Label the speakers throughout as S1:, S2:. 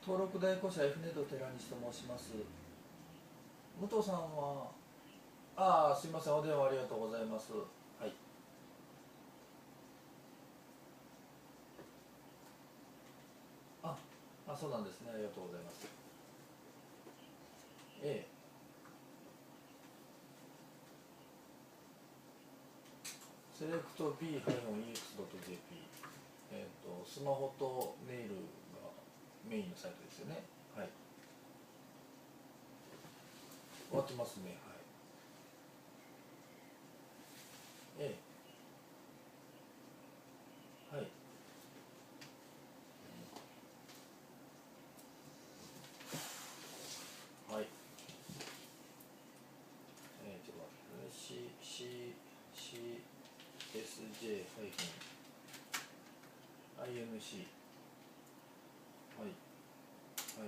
S1: 登録代行者 F ネット寺西と申します。武藤さんは、すいません、お電話ありがとうございます。はい。あ、そうなんですね。ありがとうございます。ええ、セレクト B-EX.jp、スマホとネイルがメインのサイトですよね。はい。終わってますね。はい。ええ、はい。はい。ちょっと待ってくださいね。CSJ-INC。はい。はい。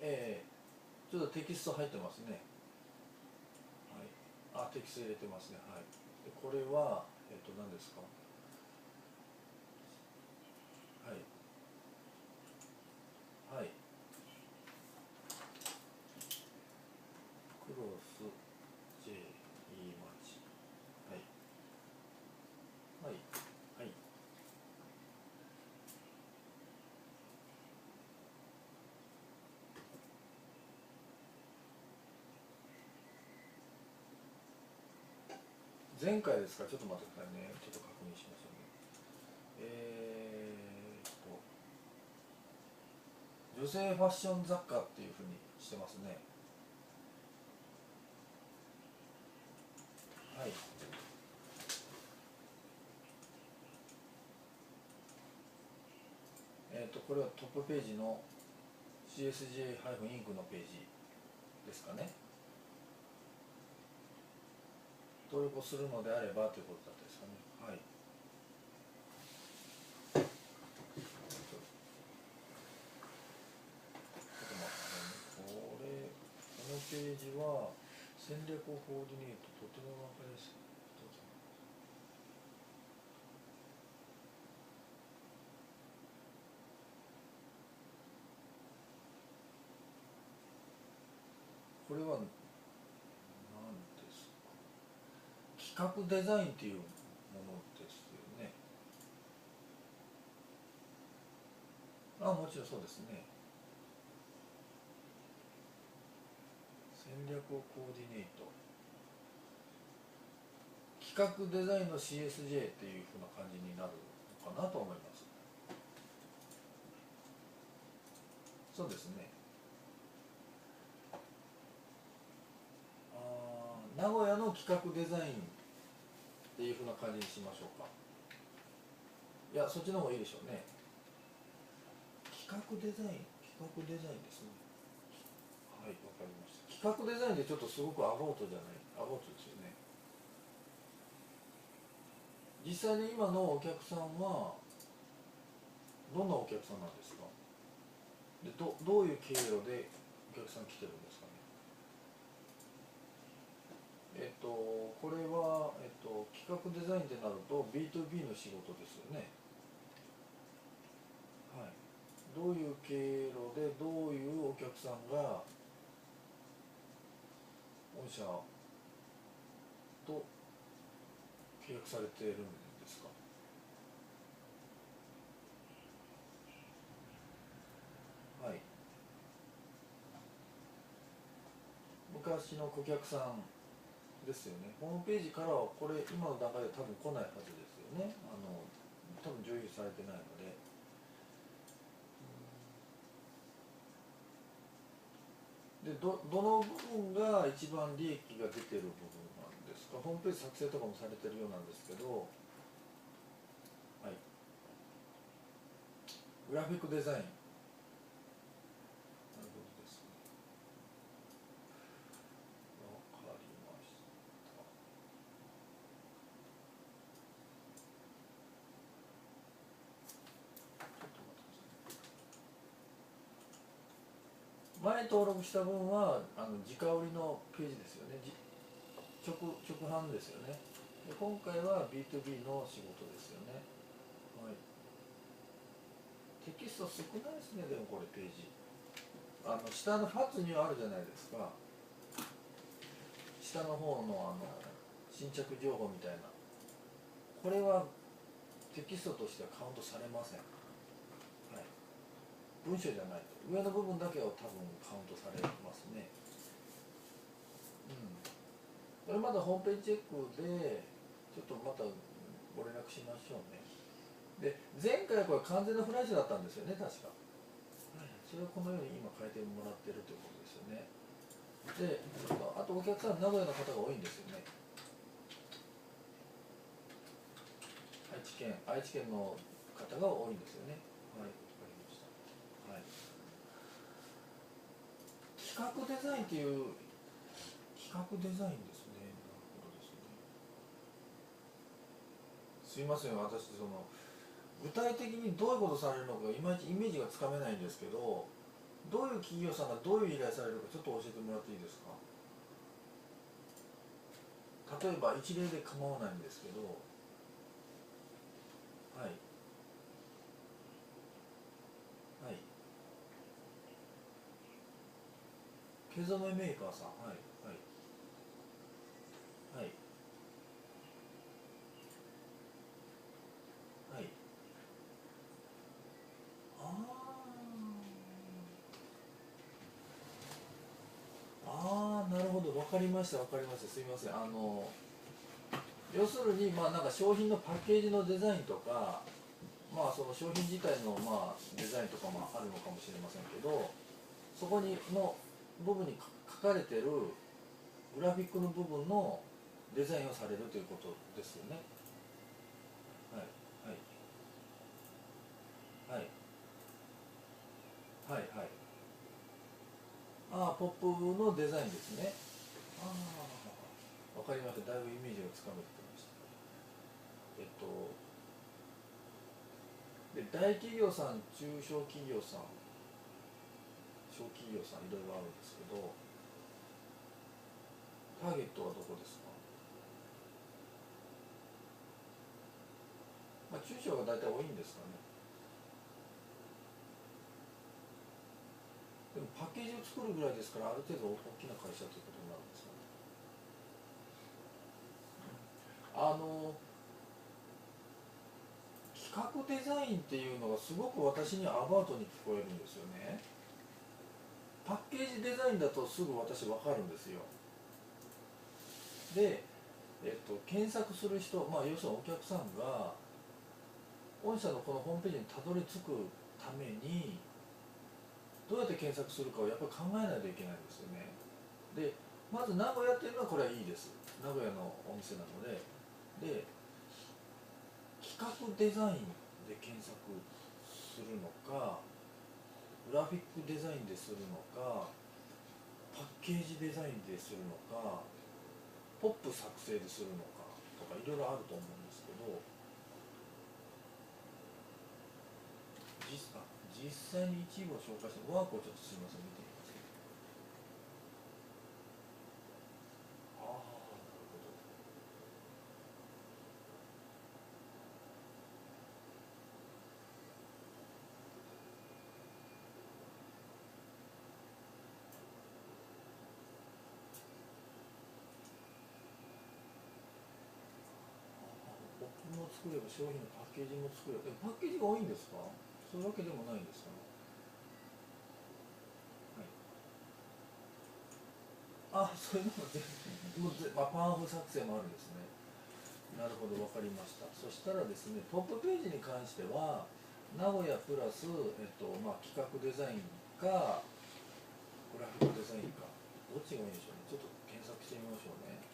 S1: ええ、ちょっとテキスト入ってますね。はい。テキスト入れてますね。はい。で、これは、何ですか。はい。はい。クロス J いい町。はい。はい。はい。前回ですか。ちょっと待ってくださいね。ちょっと確認しましょうね。女性ファッション雑貨っていうふうにしてますね。はい。これはトップページの CSJ- インクのページですかね。登録をするのであればということだったですかね。はい。ちょっと待ってくださいね。このページは戦略をコーディネート、とても分かりやすい。どうぞ。これは何ですか。企画デザインっていうものですよね。もちろんそうですね。戦略をコーディネート。企画デザインの CSJ っていうふうな感じになるのかなと思います。そうですね。名古屋の企画デザインっていうふうな感じにしましょうか。いや、そっちの方がいいでしょうね。企画デザイン、企画デザインですね。はい、わかりました。企画デザインでちょっとすごくアバウトじゃない、アバウトですよね。実際に今のお客さんはどんなお客さんなんですか。で、どういう経路でお客さん来てるんですかね。これは、企画デザインってなると B2B の仕事ですよね。はい。どういう経路でどういうお客さんが御社と契約されているんですか。はい。昔の顧客さんですよね。ホームページからはこれ今の段階で多分来ないはずですよね。多分受理されてないので。で、どの部分が一番利益が出てる部分なんですか。ホームページ作成とかもされてるようなんですけど。はい。グラフィックデザイン。なるほどですね。わかりました。ちょっと待ってください。前登録した分は直売りのページですよね。直販ですよね。で、今回は B2B の仕事ですよね。テキスト少ないですね。でもこれページ下のファツにはあるじゃないですか。下の方の新着情報みたいな、これはテキストとしてはカウントされません。はい、文章じゃないと上の部分だけを多分カウントされますね。これまだホームページチェックでちょっとまたご連絡しましょうね。で前回これ完全なフラッシュだったんですよね確か。それをこのように今変えてもらってるということですよね。であとお客さん名古屋の方が多いんですよね。愛知県の方が多いんですよね。はい、わかりました。はい、企画デザインっていう企画デザインですね。なるほどですね。すいません、私具体的にどういうことされるのかいまいちイメージがつかめないんですけど、どういう企業さんがどういう依頼されるかちょっと教えてもらっていいですか。例えば一例で構わないんですけど。はいはい。毛染めメーカーさん、はいはいはいはい。ああ、なるほど、わかりましたわかりました。すみません。要するになんか商品のパッケージのデザインとか、その商品自体のデザインとかもあるのかもしれませんけど、そこにの部分に書かれてるグラフィックの部分のデザインをされるということですよね。はいはいはいはいはい。ああ、ポップのデザインですね。ああ、わかりました。だいぶイメージがつかめてきました。で大企業さん、中小企業さん、小企業さんいろいろあるんですけど、ターゲットはどこですか。中小が大体多いんですかね。でもパッケージを作るぐらいですから、ある程度大きな会社ということになるんですかね。あの企画デザインっていうのがすごく私にはアバウトに聞こえるんですよね。パッケージデザインだとすぐ私分かるんですよ。で、検索する人、要するにお客さんが御社のこのホームページにたどり着くためにどうやって検索するかをやっぱり考えないといけないんですよね。でまず名古屋っていうのはこれはいいです。名古屋のお店なので。で企画デザインで検索するのか、グラフィックデザインでするのか、パッケージデザインでするのか、ポップ作成でするのかとかいろいろあると思うんですけど、実際に一部を紹介してワークをちょっとすみません見てみますけど。ああ、なるほど。ポップも作れば商品のパッケージも作れば、パッケージが多いんですか。そういうわけでもないんですかね。はい、そういうのもパンフ作成もあるんですね。なるほど、わかりました。そしたらですね、トップページに関しては、名古屋プラス、企画デザインか、グラフィックデザインか、どっちがいいんでしょうね。ちょっと検索してみましょうね。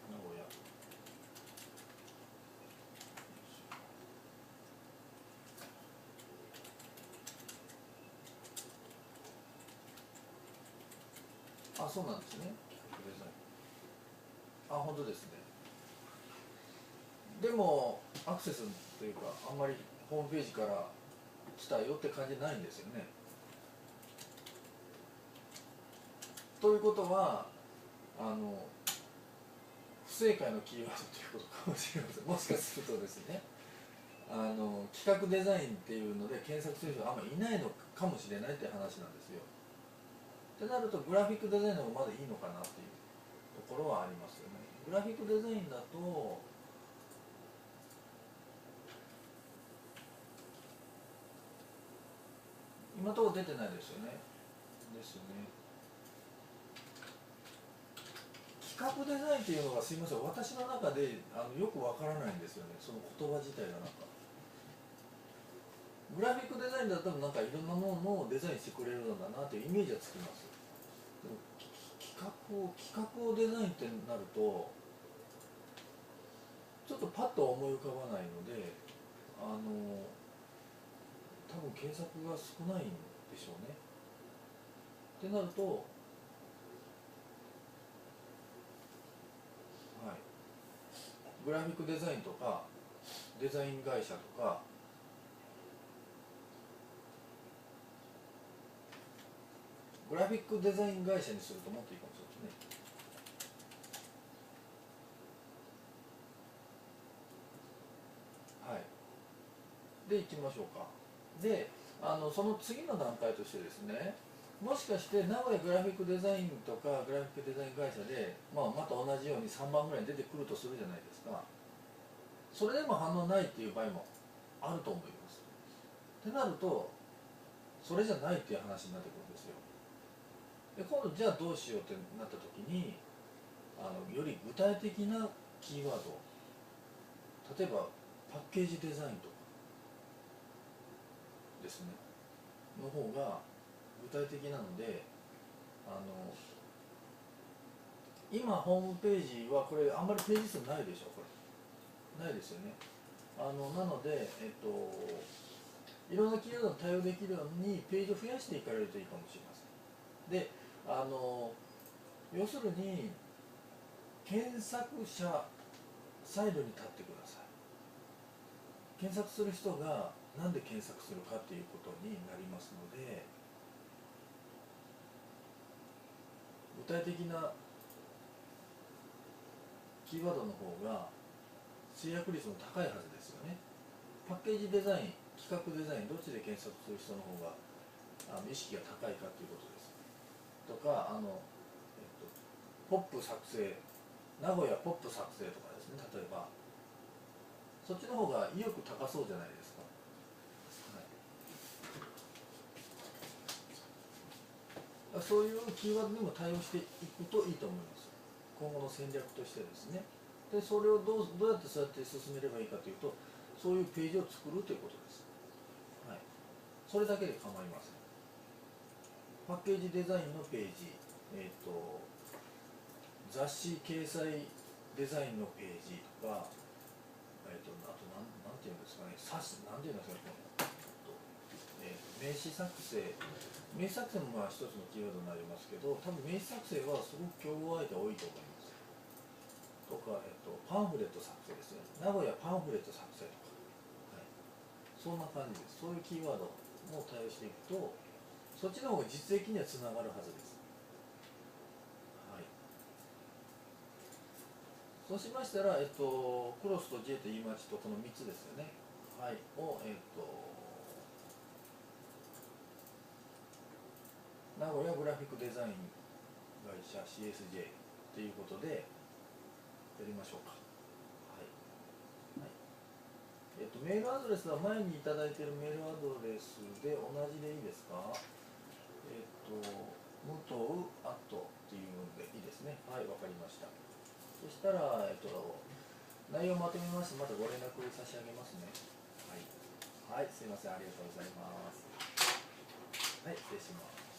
S1: 名古屋。あ、そうなんですね。企画デザイン。あ、本当ですね。でも、アクセスというか、あんまりホームページから来たよって感じないんですよね。ということは、あの、不正解のキーワードということかもしれません。もしかするとですね。企画デザインっていうので検索する人があんまりいないのかもしれないっていう話なんですよ。ってなるとグラフィックデザインの方がまだいいのかなっていうところはありますよね。グラフィックデザインだと今のところ出てないですよね。ですよね。企画デザインっていうのがすいません、私の中でよくわからないんですよね。その言葉自体がなんか。グラフィックデザインだったらなんかいろんなものをデザインしてくれるのだなというイメージはつきます。でも企画をデザインってなるとちょっとパッと思い浮かばないので、多分検索が少ないんでしょうね。ってなると、はい、グラフィックデザインとかデザイン会社とかグラフィックデザイン会社にするともっといいかもしれないですね。はい。でいきましょうか。で、その次の段階としてですね、もしかして名古屋グラフィックデザインとかグラフィックデザイン会社で、また同じように3番ぐらいに出てくるとするじゃないですか。それでも反応ないっていう場合もあると思います。ってなると、それじゃないっていう話になってくるんですよ。で、今度じゃあどうしようってなった時に、より具体的なキーワード、例えばパッケージデザインとかですね、の方が具体的なので、今ホームページはこれあんまりページ数ないでしょ、これないですよね。なので、いろんなキーワードに対応できるようにページを増やしていかれるといいかもしれません。で、要するに検索者サイドに立ってください。検索する人がなんで検索するかっていうことになりますので、具体的なキーワードの方が制約率も高いはずですよね。パッケージデザイン、企画デザイン、どっちで検索する人の方が意識が高いかということです。とか、ポップ作成、名古屋ポップ作成とかですね、例えば、そっちの方が意欲高そうじゃないですか。はい、そういうキーワードにも対応していくといいと思います。今後の戦略としてですね。で、それをどうやってそうやって進めればいいかというと、そういうページを作るということです。はい、それだけで構いません。パッケージデザインのページ、雑誌掲載デザインのページとか、あとなんていうんですかね、なんていうんですかね、名刺作成、名刺作成も一つのキーワードになりますけど、多分名刺作成はすごく競合相手多いと思います。とか、パンフレット作成ですね。名古屋パンフレット作成とか、はい、そんな感じです。そういうキーワードも対応していくと、そっちの方が実益にはつながるはずです。はい。そうしましたら、クロスと J と E マッチとこの3つですよね。はい。を、名古屋グラフィックデザイン会社 CSJ ということでやりましょうか。はい。はい、メールアドレスは前にいただいているメールアドレスで同じでいいですか？武藤アットっていうのでいいですね。はい、わかりました。そしたら、内容をまとめまして、またご連絡差し上げますね。はい。はい、すいません。ありがとうございます。はい、失礼します。